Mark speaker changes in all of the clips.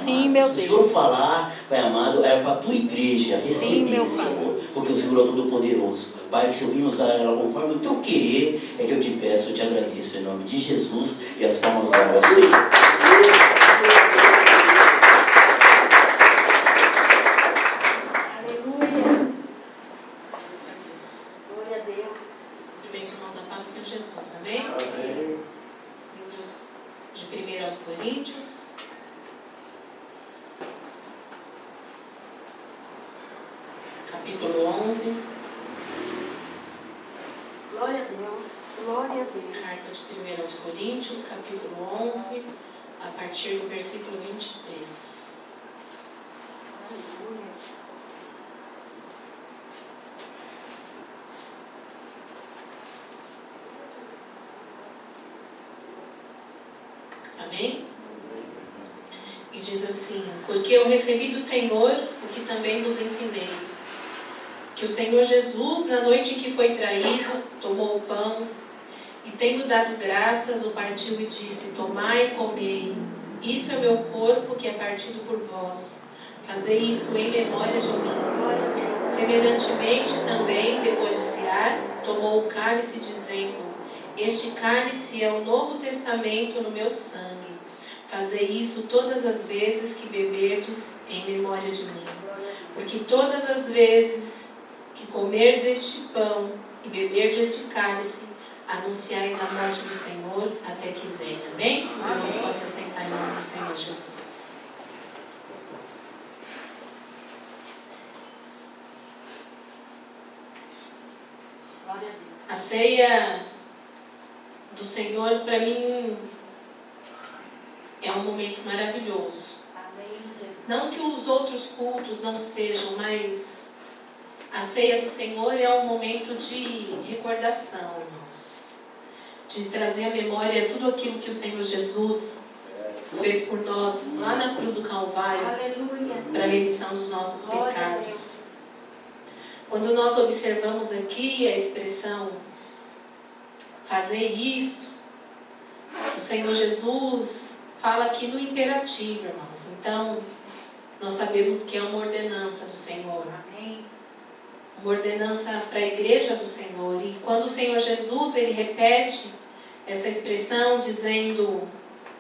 Speaker 1: Sim, meu
Speaker 2: Se
Speaker 1: Deus.
Speaker 2: o Senhor falar, Pai amado, é para a tua igreja receber,
Speaker 1: meu
Speaker 2: Senhor, porque o Senhor é todo-poderoso. Pai, se eu vim usar ela conforme o teu querer, é que eu te peço, eu te agradeço em nome de Jesus, e as palmas vão ao Senhor.
Speaker 3: Jesus, amém? Amém. Livro de 1 aos Coríntios. Capítulo 11.
Speaker 1: Glória a Deus, glória a Deus.
Speaker 3: Carta de 1 aos Coríntios, capítulo 11, a partir do versículo 23.
Speaker 1: Aleluia.
Speaker 3: Amém? E diz assim: porque eu recebi do Senhor o que também vos ensinei, que o Senhor Jesus, na noite em que foi traído, tomou o pão e, tendo dado graças, o partiu e disse: tomai e comei, isso é meu corpo que é partido por vós, fazei isso em memória de mim. Semelhantemente também, depois de cear, tomou o cálice, dizendo: este cálice é o Novo Testamento no meu sangue. Fazei isso todas as vezes que beberdes em memória de mim. Porque todas as vezes que comer deste pão e beber deste cálice, anunciais a morte do Senhor até que venha. Amém? Os irmãos possam sentar em nome do Senhor Jesus. A ceia do Senhor, para mim, é um momento maravilhoso. Não que os outros cultos não sejam, mas a ceia do Senhor é um momento de recordação, irmãos. De trazer à memória tudo aquilo que o Senhor Jesus fez por nós lá na cruz do Calvário, para a remissão dos nossos pecados. Quando nós observamos aqui a expressão fazer isto, o Senhor Jesus fala aqui no imperativo, irmãos. Então, nós sabemos que é uma ordenança do Senhor. Amém? Uma ordenança para a igreja do Senhor. E quando o Senhor Jesus, ele repete essa expressão dizendo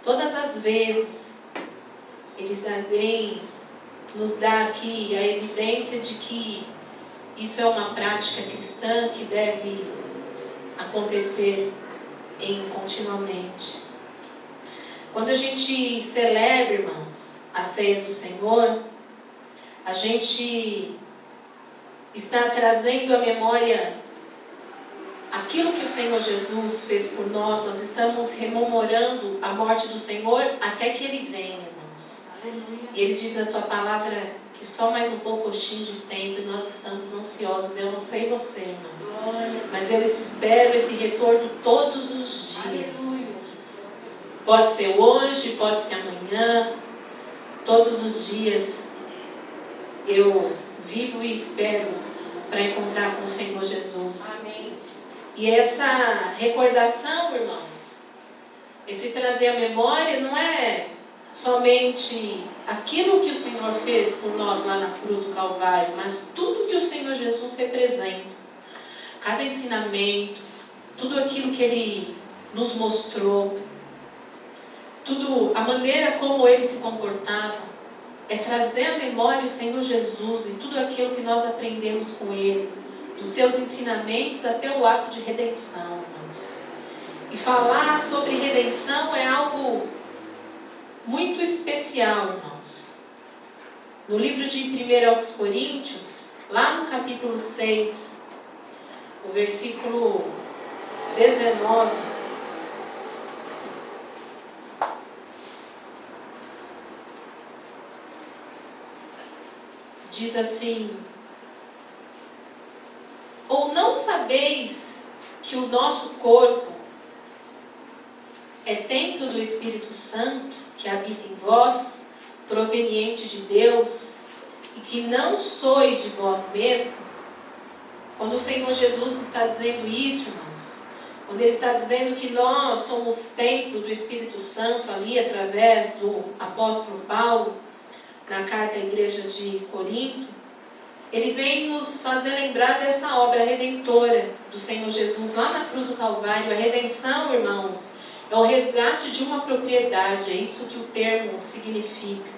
Speaker 3: todas as vezes, ele também nos dá aqui a evidência de que isso é uma prática cristã que deve acontecer continuamente. Quando a gente celebra, irmãos, a ceia do Senhor, a gente está trazendo à memória aquilo que o Senhor Jesus fez por nós. Nós estamos rememorando a morte do Senhor até que Ele venha, irmãos. E Ele diz na sua palavra que só mais um pouquinho de tempo e nós estamos ansiosos. Eu não sei você, irmãos, mas eu espero esse retorno todos os dias. Pode ser hoje, pode ser amanhã, todos os dias eu vivo e espero para encontrar com o Senhor Jesus. Amém. E essa recordação, irmãos, esse trazer à memória não é somente aquilo que o Senhor fez por nós lá na cruz do Calvário, mas tudo que o Senhor Jesus representa, cada ensinamento, tudo aquilo que Ele nos mostrou, tudo, a maneira como Ele se comportava, é trazer à memória o Senhor Jesus e tudo aquilo que nós aprendemos com Ele, dos seus ensinamentos até o ato de redenção, irmãos. E falar sobre redenção é algo muito especial, irmãos. No livro de 1 aos Coríntios, lá no capítulo 6, o versículo 19, diz assim: ou não sabeis que o nosso corpo é templo do Espírito Santo que habita em vós, proveniente de Deus, e que não sois de vós mesmos? Quando o Senhor Jesus está dizendo isso, irmãos, quando Ele está dizendo que nós somos templo do Espírito Santo ali através do apóstolo Paulo, na carta à igreja de Corinto, ele vem nos fazer lembrar dessa obra redentora do Senhor Jesus lá na cruz do Calvário. A redenção, irmãos, é o resgate de uma propriedade, é isso que o termo significa.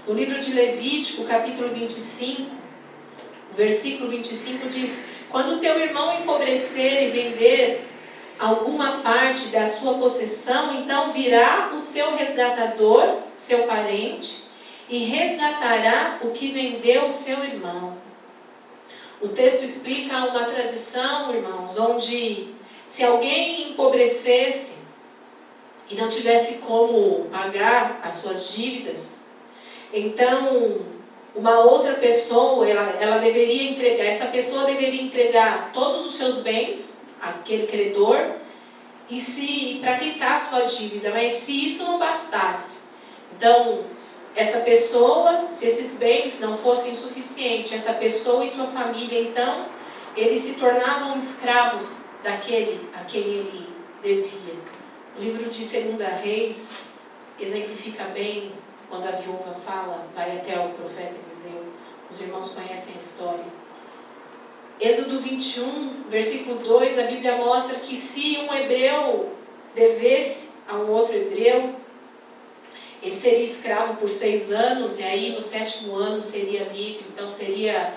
Speaker 3: No livro de Levítico, capítulo 25, o versículo 25 diz: quando teu irmão empobrecer e vender alguma parte da sua possessão, então virá o seu resgatador, seu parente, e resgatará o que vendeu o seu irmão. O texto explica uma tradição, irmãos, onde se alguém empobrecesse e não tivesse como pagar as suas dívidas, então uma outra pessoa, ela deveria entregar, essa pessoa deveria entregar todos os seus bens àquele credor, e para quitar a sua dívida. Mas se isso não bastasse, então essa pessoa, se esses bens não fossem suficientes, essa pessoa e sua família, então, eles se tornavam escravos daquele a quem ele devia. O livro de 2 Reis exemplifica bem, quando a viúva fala, vai até o profeta Eliseu. Os irmãos conhecem a história. Êxodo 21, versículo 2, a Bíblia mostra que se um hebreu devesse a um outro hebreu, ele seria escravo por 6 anos, e aí no 7º ano seria livre. Então seria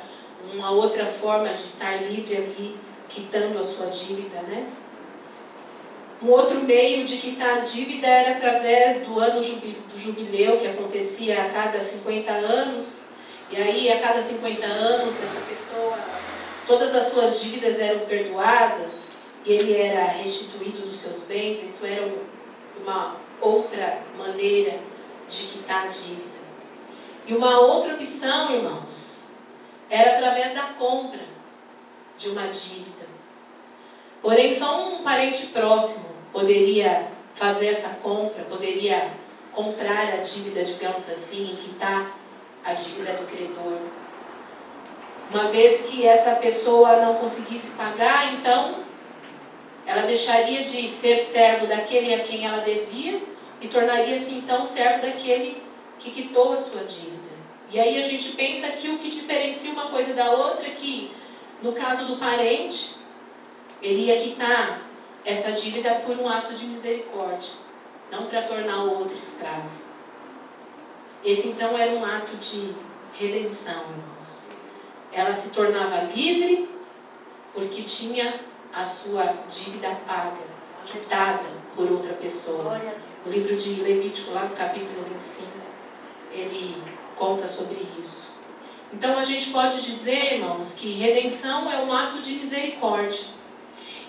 Speaker 3: uma outra forma de estar livre ali, quitando a sua dívida, né? Um outro meio de quitar a dívida era através do ano do jubileu, que acontecia a cada 50 anos. E aí a cada 50 anos essa pessoa, todas as suas dívidas eram perdoadas e ele era restituído dos seus bens. Isso era uma outra maneira de quitar a dívida. E uma outra opção, irmãos, era através da compra de uma dívida. Porém, só um parente próximo poderia fazer essa compra, poderia comprar a dívida, digamos assim, e quitar a dívida do credor. Uma vez que essa pessoa não conseguisse pagar, então ela deixaria de ser servo daquele a quem ela devia e tornaria-se então servo daquele que quitou a sua dívida. E aí a gente pensa que o que diferencia uma coisa da outra é que, no caso do parente, ele ia quitar essa dívida por um ato de misericórdia, não para tornar o outro escravo. Esse então era um ato de redenção, irmãos. Ela se tornava livre porque tinha a sua dívida paga, quitada por outra pessoa. O livro de Levítico, lá no capítulo 25, ele conta sobre isso. Então a gente pode dizer, irmãos, que redenção é um ato de misericórdia.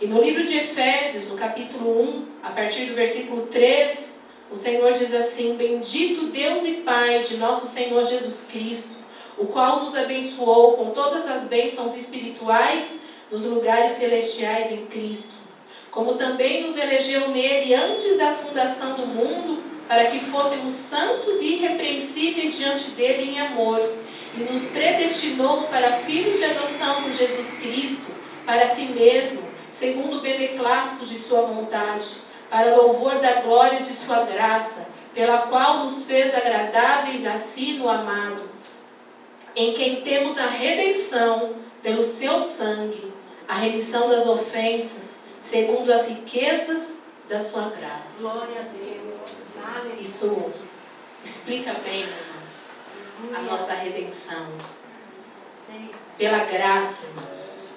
Speaker 3: E no livro de Efésios, no capítulo 1, a partir do versículo 3, o Senhor diz assim: bendito Deus e Pai de nosso Senhor Jesus Cristo, o qual nos abençoou com todas as bênçãos espirituais nos lugares celestiais em Cristo, como também nos elegeu nele antes da fundação do mundo, para que fôssemos santos e irrepreensíveis diante dele em amor, e nos predestinou para filhos de adoção por Jesus Cristo, para si mesmo, segundo o beneplácito de sua vontade, para louvor da glória de sua graça, pela qual nos fez agradáveis a si no amado, em quem temos a redenção pelo seu sangue, a remissão das ofensas, segundo as riquezas da sua graça.
Speaker 1: Glória a Deus.
Speaker 3: Isso explica bem, irmãos, a nossa redenção. Pela graça, irmãos,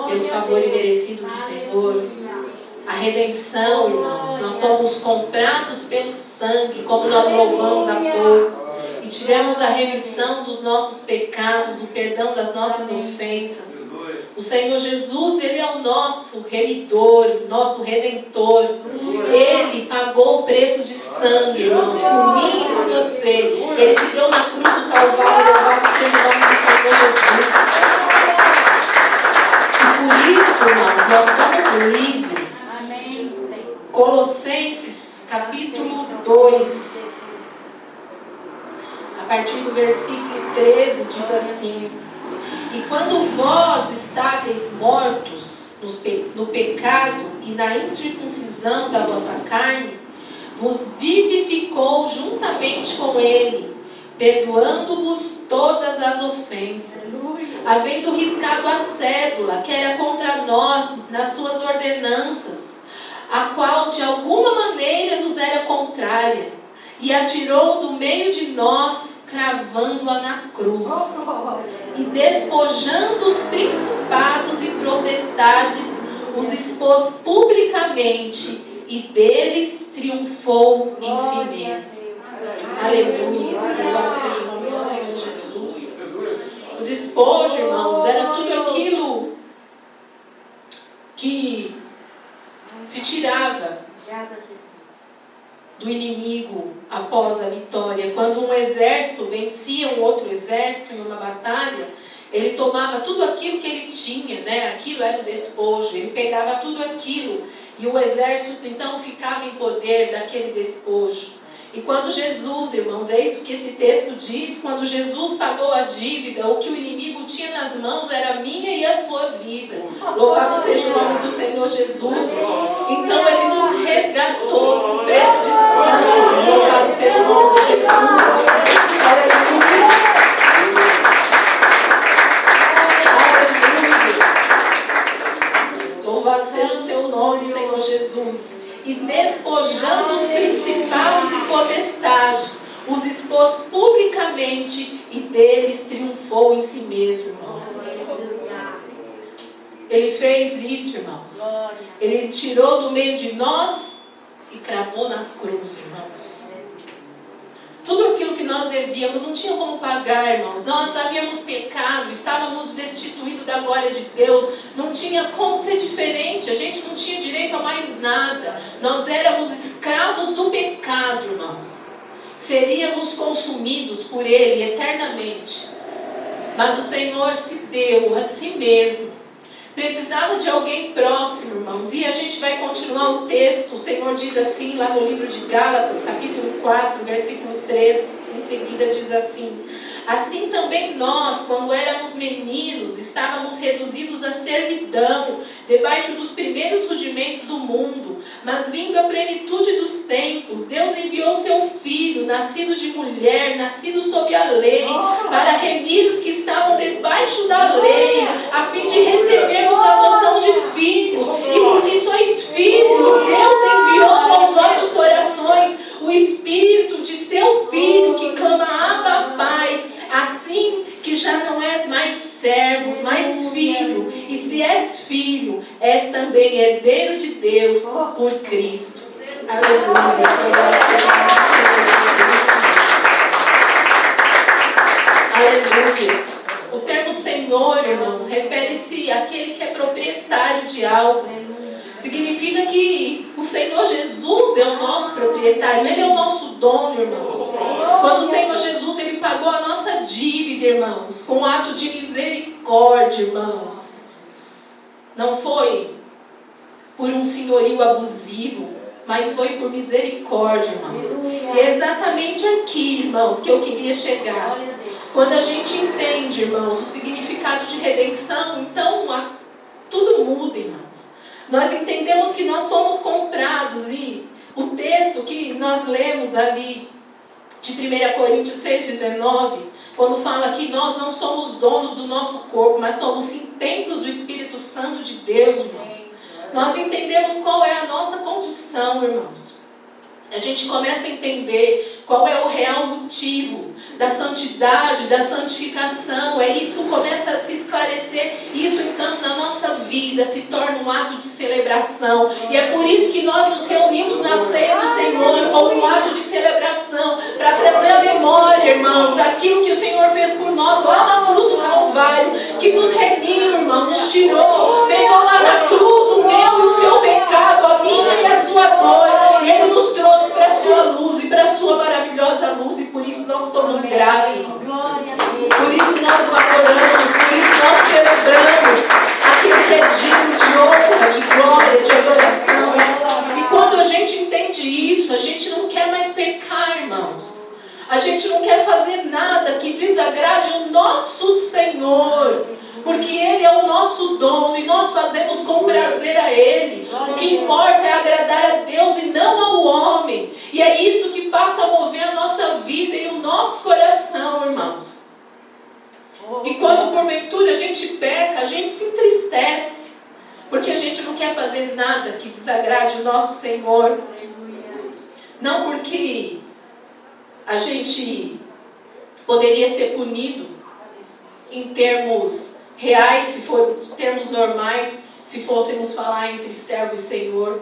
Speaker 3: pelo favor imerecido do Senhor. A redenção, irmãos, nós somos comprados pelo sangue, como nós louvamos há pouco. E tivemos a remissão dos nossos pecados, o perdão das nossas ofensas. O Senhor Jesus, Ele é o nosso remidor, nosso redentor. Ele pagou o preço de sangue, irmãos, por mim e por você. Ele se deu na cruz do Calvário, louvado seja o nome do Senhor Jesus. E por isso, irmãos, nós somos livres. Colossenses, capítulo 2. A partir do versículo 13, diz assim: e quando vós estáveis mortos no pecado e na incircuncisão da vossa carne, vos vivificou juntamente com ele, perdoando-vos todas as ofensas, havendo riscado a cédula que era contra nós nas suas ordenanças, a qual de alguma maneira nos era contrária, e atirou do meio de nós, cravando-a na cruz, e despojando os principados e potestades, os expôs publicamente, e deles triunfou em si mesmo. Aleluia, louvado seja o nome do Senhor Jesus. O despojo, irmãos, era tudo aquilo que se tirava do inimigo após a vitória. Quando um exército vencia um outro exército em uma batalha, ele tomava tudo aquilo que ele tinha, né? Aquilo era o despojo, ele pegava tudo aquilo e o exército então ficava em poder daquele despojo. E quando Jesus, irmãos, é isso que esse texto diz, quando Jesus pagou a dívida, o que o inimigo tinha nas mãos era a minha e a sua vida. Louvado seja o nome do Senhor Jesus. Então ele nos resgatou com preço de sangue. Louvado seja o nome de Jesus. Aleluia. Aleluia. Louvado seja o seu nome, Senhor Jesus. E despojando os principados e potestades, os expôs publicamente e deles triunfou em si mesmo, irmãos. Ele fez isso, irmãos. Ele tirou do meio de nós e cravou na cruz, irmãos. Tudo aquilo que nós devíamos, não tinha como pagar, irmãos. Nós havíamos pecado, estávamos destituídos da glória de Deus. Não tinha como ser diferente. A gente não tinha direito a mais nada. Nós éramos escravos do pecado, irmãos. Seríamos consumidos por Ele eternamente. Mas o Senhor se deu a si mesmo. Precisava de alguém próximo, irmãos. E a gente vai continuar o texto. O Senhor diz assim, lá no livro de Gálatas, capítulo 4, versículo 3. Em seguida diz assim: assim também nós, quando éramos meninos, estávamos reduzidos à servidão, debaixo dos primeiros rudimentos do mundo. Mas vindo a plenitude dos tempos, Deus enviou seu Filho, nascido de mulher, nascido sob a lei, para remir os que estavam debaixo da lei, a fim de recebermos a adoção de filhos. E porque sois filhos, Deus enviou aos vossos corações o Espírito de seu Filho, que clama: Abba, Pai. Assim que já não és mais servos, mas filho. E se és filho, és também herdeiro de Deus por Cristo. Aleluia. Aleluia. O termo Senhor, irmãos, refere-se àquele que é proprietário de algo. Significa que o Senhor Jesus é o nosso proprietário, Ele é o nosso dono, irmãos. Quando o Senhor Jesus, Ele pagou a nossa dívida, irmãos, com um ato de misericórdia, irmãos. Não foi por um senhorio abusivo, mas foi por misericórdia, irmãos. E é exatamente aqui, irmãos, que eu queria chegar. Quando a gente entende, irmãos, o significado de redenção, então tudo muda, irmãos. Nós entendemos que nós somos comprados, e o texto que nós lemos ali de 1 Coríntios 6,19, quando fala que nós não somos donos do nosso corpo, mas somos sim templos do Espírito Santo de Deus, irmãos. Nós entendemos qual é a nossa condição, irmãos. A gente começa a entender qual é o real motivo da santidade, da santificação. Isso começa a se esclarecer. Isso então na nossa vida se torna um ato de celebração. E é por isso que nós nos reunimos na ceia do Senhor como um ato de celebração, para trazer à memória, irmãos, aquilo que o Senhor fez por nós lá na cruz do Calvário, que nos remiu, irmão, nos tirou, pegou lá na cruz o meu e o seu pecado, a minha e a sua dor, e Ele nos trouxe para a sua luz e para a sua maravilhosa luz, e por isso nós somos gratos, irmãos. Por isso nós o adoramos, por isso nós celebramos aquilo que é digno de honra, de glória, de adoração. E quando a gente entende isso, a gente não quer mais pecar, irmãos. A gente não quer fazer nada que desagrade o nosso Senhor, porque Ele é o nosso dono e nós fazemos com prazer a Ele. O que importa é agradar a Deus e não ao homem. E é isso que passa a mover a nossa vida e o nosso coração. gente peca, a gente se entristece, porque a gente não quer fazer nada que desagrade o nosso Senhor. Não porque a gente poderia ser punido em termos reais, se for em termos normais, se fôssemos falar entre servo e Senhor,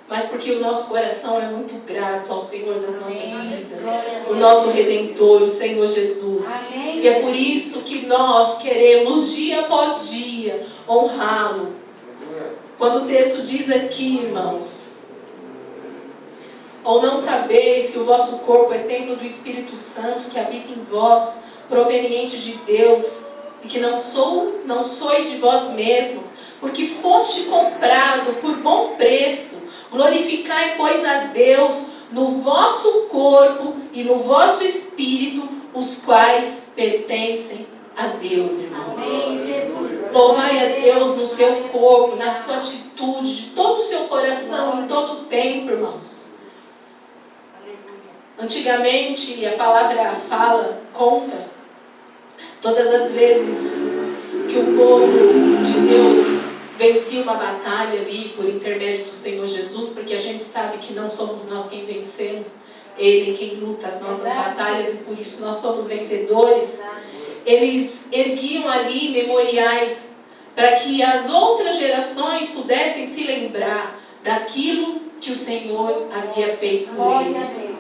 Speaker 3: mas porque o nosso coração é muito grato ao Senhor das nossas vidas, o nosso Redentor, o Senhor Jesus. E é por isso que nós queremos dia após dia honrá-lo. Quando o texto diz aqui, irmãos, ou não sabeis que o vosso corpo é templo do Espírito Santo que habita em vós, proveniente de Deus, e que não sois de vós mesmos, porque foste comprado por bom preço. Glorificai, pois, a Deus no vosso corpo e no vosso espírito, os quais pertencem a Deus, irmãos. Louvai a Deus no seu corpo, na sua atitude, de todo o seu coração, em todo o tempo, irmãos. Antigamente, a palavra fala, conta, todas as vezes que o povo de Deus vencia uma batalha ali por intermédio do Senhor Jesus, porque a gente sabe que não somos nós quem vencemos, Ele quem luta as nossas batalhas e por isso nós somos vencedores. Eles erguiam ali memoriais para que as outras gerações pudessem se lembrar daquilo que o Senhor havia feito por eles.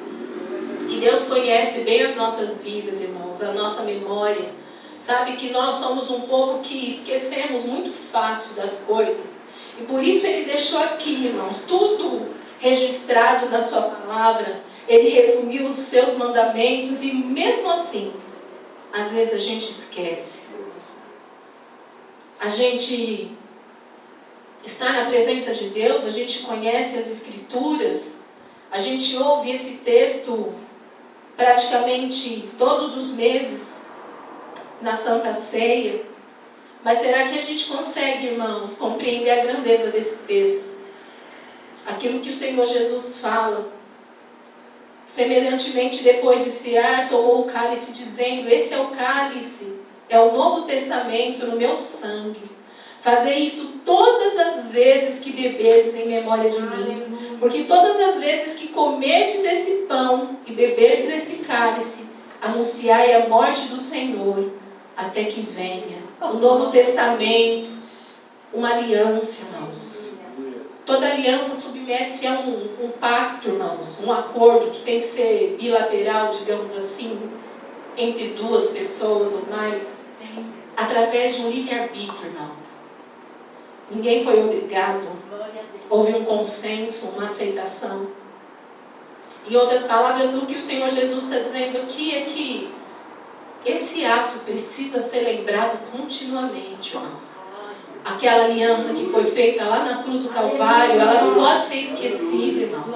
Speaker 3: E Deus conhece bem as nossas vidas, irmãos, a nossa memória. Sabe que nós somos um povo que esquecemos muito fácil das coisas. E por isso Ele deixou aqui, irmãos, tudo registrado na sua palavra. Ele resumiu os seus mandamentos e mesmo assim, às vezes a gente esquece. A gente está na presença de Deus, a gente conhece as Escrituras, a gente ouve esse texto praticamente todos os meses na Santa Ceia. Mas será que a gente consegue, irmãos, compreender a grandeza desse texto? Aquilo que o Senhor Jesus fala. Semelhantemente, depois de cear, tomou o cálice, dizendo: esse é o cálice, é o Novo Testamento no meu sangue. Fazei isso todas as vezes que beberdes em memória de mim. Porque todas as vezes que comerdes esse pão e beberdes esse cálice, anunciai a morte do Senhor, até que venha. O Novo Testamento, uma aliança, irmãos. Toda aliança submete-se a um pacto, irmãos, um acordo que tem que ser bilateral, digamos assim, entre duas pessoas ou mais, através de um livre-arbítrio, irmãos. Ninguém foi obrigado, houve um consenso, uma aceitação. Em outras palavras, o que o Senhor Jesus está dizendo aqui é que esse ato precisa ser lembrado continuamente, irmãos. Aquela aliança que foi feita lá na cruz do Calvário, ela não pode ser esquecida, irmãos.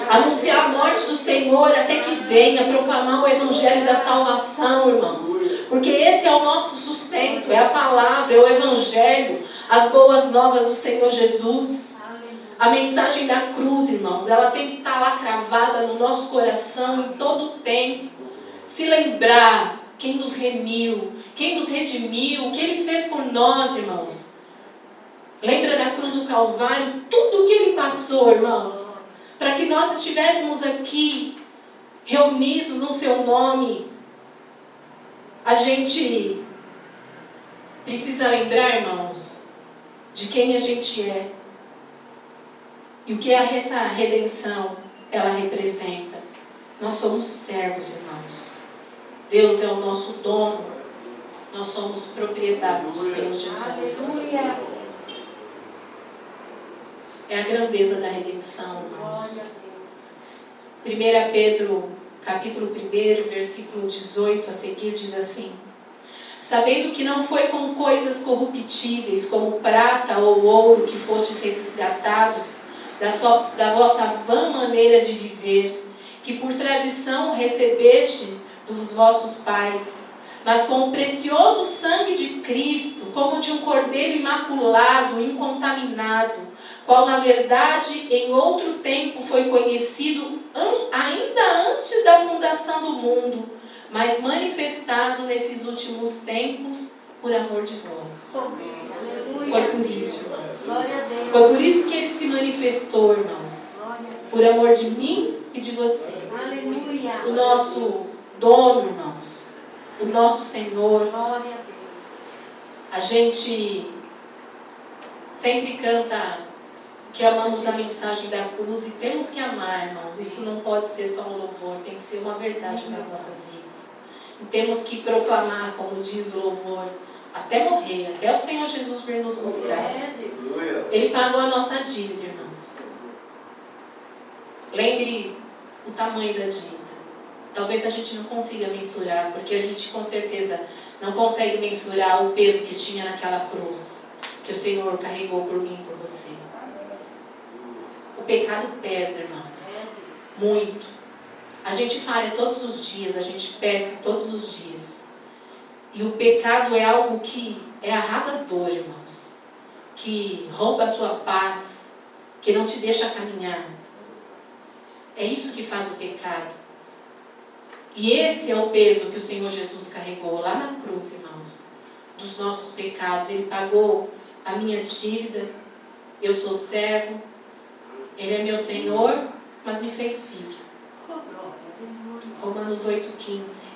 Speaker 3: Anunciar a morte do Senhor até que venha, proclamar o Evangelho da salvação, irmãos. Porque esse é o nosso sustento, é a palavra, é o Evangelho, as boas novas do Senhor Jesus. A mensagem da cruz, irmãos, ela tem que estar lá cravada no nosso coração em todo o tempo. Se lembrar quem nos remiu, quem nos redimiu, o que Ele fez por nós, irmãos. Lembra da cruz do Calvário, tudo o que Ele passou, irmãos, para que nós estivéssemos aqui, reunidos no Seu nome. A gente precisa lembrar, irmãos, de quem a gente é. E o que essa redenção, ela representa. Nós somos servos, irmãos. Deus é o nosso dono. Nós somos propriedades do Senhor Jesus.
Speaker 1: Aleluia.
Speaker 3: É a grandeza da redenção, irmãos. 1 Pedro, capítulo 1, versículo 18 a seguir, diz assim: sabendo que não foi com coisas corruptíveis, como prata ou ouro, que fostes resgatados da vossa vã maneira de viver, que por tradição recebeste dos vossos pais, mas com o precioso sangue de Cristo, como de um cordeiro imaculado, incontaminado, qual na verdade em outro tempo foi conhecido ainda antes da fundação do mundo, mas manifestado nesses últimos tempos por amor de vós.
Speaker 1: Aleluia.
Speaker 3: Foi por isso, irmãos.
Speaker 1: Glória a Deus.
Speaker 3: Foi por isso que ele se manifestou, irmãos.
Speaker 1: Glória a Deus.
Speaker 3: Por amor de mim e de você.
Speaker 1: Aleluia.
Speaker 3: O nosso dono, irmãos. O nosso Senhor.
Speaker 1: Glória a Deus.
Speaker 3: A gente sempre canta que amamos a mensagem da cruz e temos que amar, irmãos. Isso não pode ser só um louvor, tem que ser uma verdade nas nossas vidas. E temos que proclamar, como diz o louvor, até morrer, até o Senhor Jesus vir nos buscar. Ele pagou a nossa dívida, irmãos. Lembre o tamanho da dívida. Talvez a gente não consiga mensurar, porque a gente com certeza não consegue mensurar o peso que tinha naquela cruz, que o Senhor carregou por mim e por você. O pecado pesa, irmãos. Muito. A gente falha todos os dias, a gente peca todos os dias. E o pecado é algo que é arrasador, irmãos. Que rouba a sua paz, que não te deixa caminhar. É isso que faz o pecado. E esse é o peso que o Senhor Jesus carregou lá na cruz, irmãos. Dos nossos pecados. Ele pagou a minha dívida. Eu sou servo. Ele é meu Senhor, mas me fez filho. Romanos 8,15.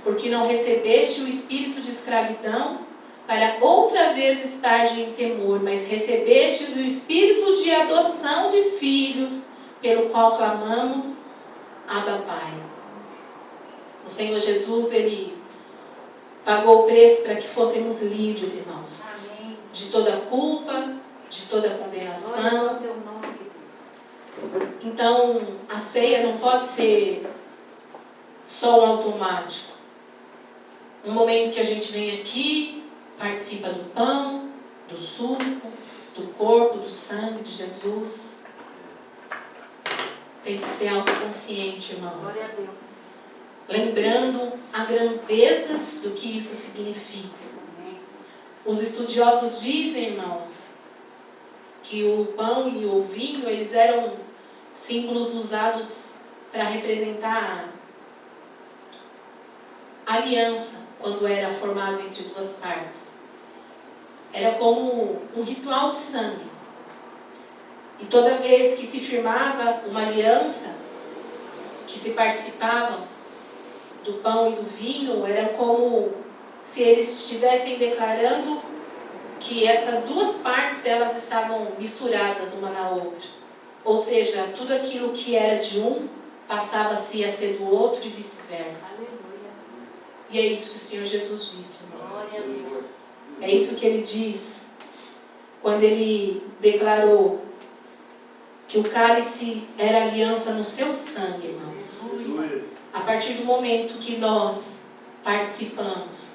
Speaker 3: Porque não recebeste o espírito de escravidão para outra vez estar em temor, mas recebestes o espírito de adoção de filhos, pelo qual clamamos, Abba Pai. O Senhor Jesus, Ele pagou o preço para que fôssemos livres, irmãos.
Speaker 1: Amém.
Speaker 3: De toda culpa, de toda condenação.
Speaker 1: Glória ao teu nome.
Speaker 3: Então, a ceia não pode ser só um automático. Um momento que a gente vem aqui, participa do pão, do suco, do corpo, do sangue de Jesus. Tem que ser autoconsciente, irmãos.
Speaker 1: Glória a Deus.
Speaker 3: Lembrando a grandeza do que isso significa.
Speaker 1: Amém.
Speaker 3: Os estudiosos dizem, irmãos, que o pão e o vinho, eles eram símbolos usados para representar a aliança, quando era formado entre duas partes. Era como um ritual de sangue. E toda vez que se firmava uma aliança, que se participava do pão e do vinho, era como se eles estivessem declarando que essas duas partes, elas estavam misturadas uma na outra. Ou seja, tudo aquilo que era de um, passava-se a ser do outro e vice-versa.
Speaker 1: Aleluia.
Speaker 3: E é isso que o Senhor Jesus disse, irmãos.
Speaker 1: Glória a Deus.
Speaker 3: É isso que Ele diz quando Ele declarou que o cálice era aliança no seu sangue, irmãos. A partir do momento que nós participamos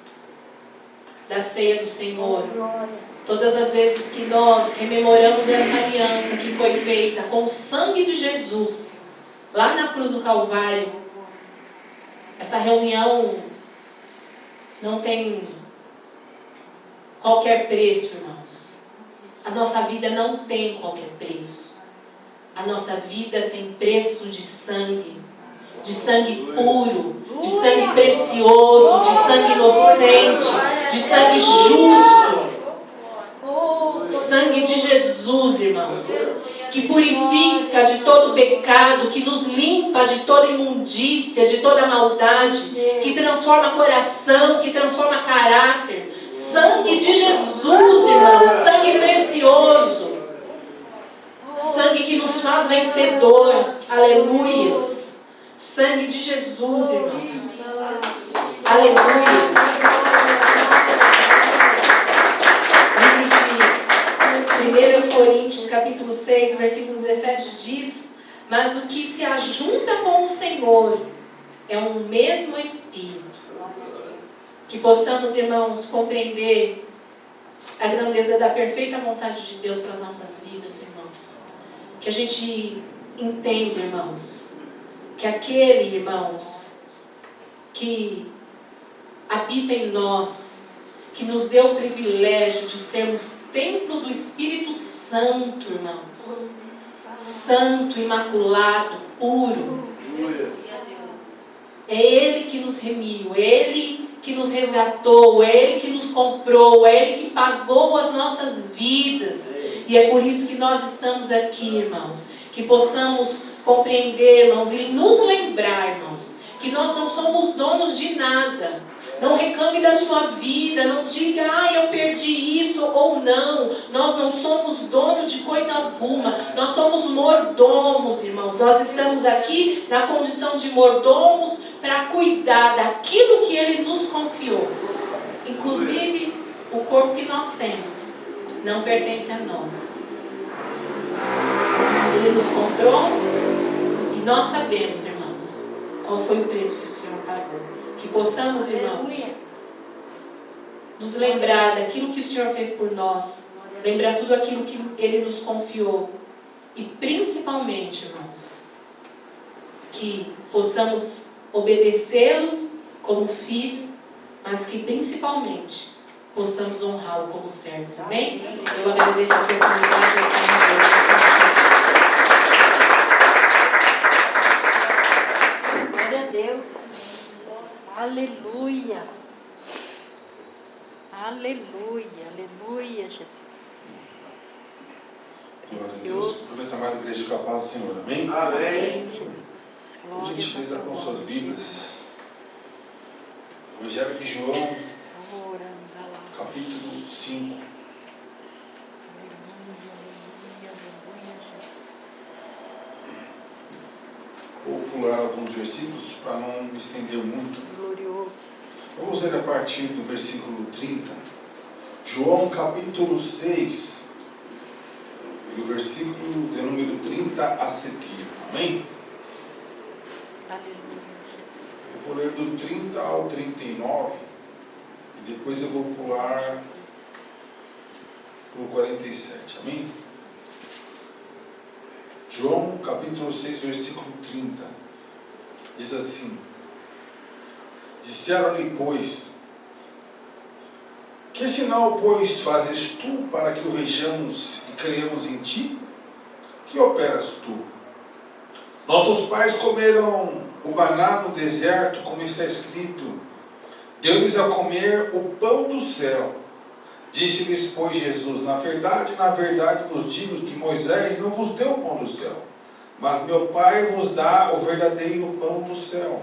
Speaker 3: da ceia do Senhor,
Speaker 1: Glória.
Speaker 3: todas as vezes que nós rememoramos essa aliança que foi feita com o sangue de Jesus, lá na cruz do Calvário, essa reunião não tem qualquer preço, irmãos. A nossa vida não tem qualquer preço. A nossa vida tem preço de sangue puro, de sangue precioso, de sangue inocente, de sangue justo. Sangue de Jesus, irmãos, que purifica de todo pecado, que nos limpa de toda imundícia, de toda maldade, que transforma coração, que transforma caráter. Sangue de Jesus, irmãos, sangue precioso. Sangue que nos faz vencedor. Aleluias. Sangue de Jesus, irmãos. Aleluias. Livro de 1 Coríntios, capítulo 6, versículo 17 diz: mas o que se ajunta com o Senhor é um mesmo Espírito. Que possamos, irmãos, compreender a grandeza da perfeita vontade de Deus para as nossas vidas, irmãos. Que a gente entenda, irmãos, que aquele, irmãos, que habita em nós, que nos deu o privilégio de sermos templo do Espírito Santo, irmãos. Santo, imaculado, puro. É Ele que nos remiu, Ele que que nos resgatou, é Ele que nos comprou, é Ele que pagou as nossas vidas. E é por isso que nós estamos aqui, irmãos. Que possamos compreender, irmãos, e nos lembrar, irmãos, que nós não somos donos de nada. Não reclame da sua vida, não diga, eu perdi isso ou não. Nós não somos dono de coisa alguma. Nós somos mordomos, irmãos. Nós estamos aqui na condição de mordomos para cuidar daquilo que Ele nos confiou. Inclusive, o corpo que nós temos não pertence a nós. Ele nos comprou e nós sabemos, irmãos, qual foi o preço que o Senhor pagou. Que possamos, irmãos, nos lembrar daquilo que o Senhor fez por nós, lembrar tudo aquilo que Ele nos confiou e principalmente, irmãos, que possamos obedecê-los como filho, mas que principalmente possamos honrá-lo como servos, amém? Eu agradeço a oportunidade de estar
Speaker 1: Glória a Deus. Aleluia. Aleluia. Aleluia, Jesus. Precioso.
Speaker 4: Aproveita mais a igreja com a paz do Senhor, amém?
Speaker 1: Amém, Jesus.
Speaker 4: Por
Speaker 1: Glória
Speaker 4: gentileza, com suas Bíblias. Evangelho de João, capítulo 5. Vou pular alguns versículos para não me estender muito.
Speaker 1: Glorioso.
Speaker 4: Vamos ler a partir do versículo 30. João capítulo 6, e o versículo de número 30 a seguir. Amém?
Speaker 1: Aleluia, Jesus.
Speaker 4: Eu vou ler do 30 ao 39 e depois eu vou pular para o 47. Amém? João capítulo 6, versículo 30. Diz assim: disseram-lhe, pois, que sinal, pois, fazes tu para que o vejamos e creiamos em ti? Que operas tu? Nossos pais comeram o maná no deserto, como está escrito, deu-lhes a comer o pão do céu. Disse-lhes, pois, Jesus, na verdade vos digo que Moisés não vos deu o pão do céu, mas meu Pai vos dá o verdadeiro pão do céu.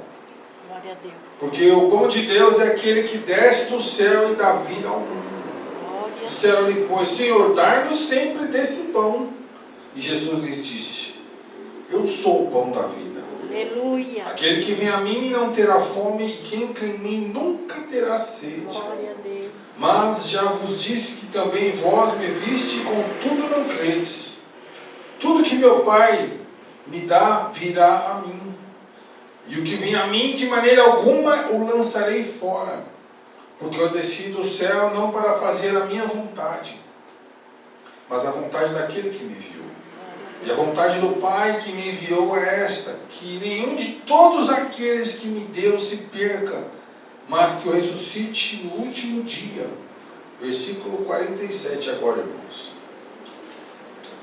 Speaker 1: Glória a Deus.
Speaker 4: Porque o pão de Deus é aquele que desce do céu e dá vida ao mundo.
Speaker 1: Glória.
Speaker 4: Disseram-lhe, pois, Senhor, dai-nos sempre desse pão. E Jesus lhes disse, eu sou o pão da vida.
Speaker 1: Aleluia.
Speaker 4: Aquele que vem a mim não terá fome, e quem crê em mim nunca terá sede.
Speaker 1: Glória a Deus.
Speaker 4: Mas já vos disse que também vós me viste, e contudo não credes. Tudo que meu Pai me dá virá a mim. E o que vem a mim, de maneira alguma o lançarei fora. Porque eu desci do céu não para fazer a minha vontade, mas a vontade daquele que me enviou. E a vontade do Pai que me enviou é esta, que nenhum de todos aqueles que me deu se perca, mas que eu ressuscite no último dia. Versículo 47 agora, irmãos.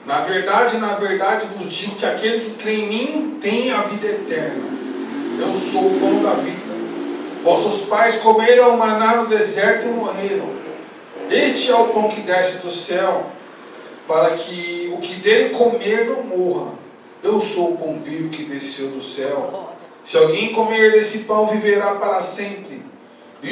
Speaker 4: Na verdade vos digo que aquele que crê em mim tem a vida eterna. Eu sou o pão da vida. Vossos pais comeram o maná no deserto e morreram. Este é o pão que desce do céu, para que o que dele comer não morra. Eu sou o pão vivo que desceu do céu. Se alguém comer desse pão, viverá para sempre.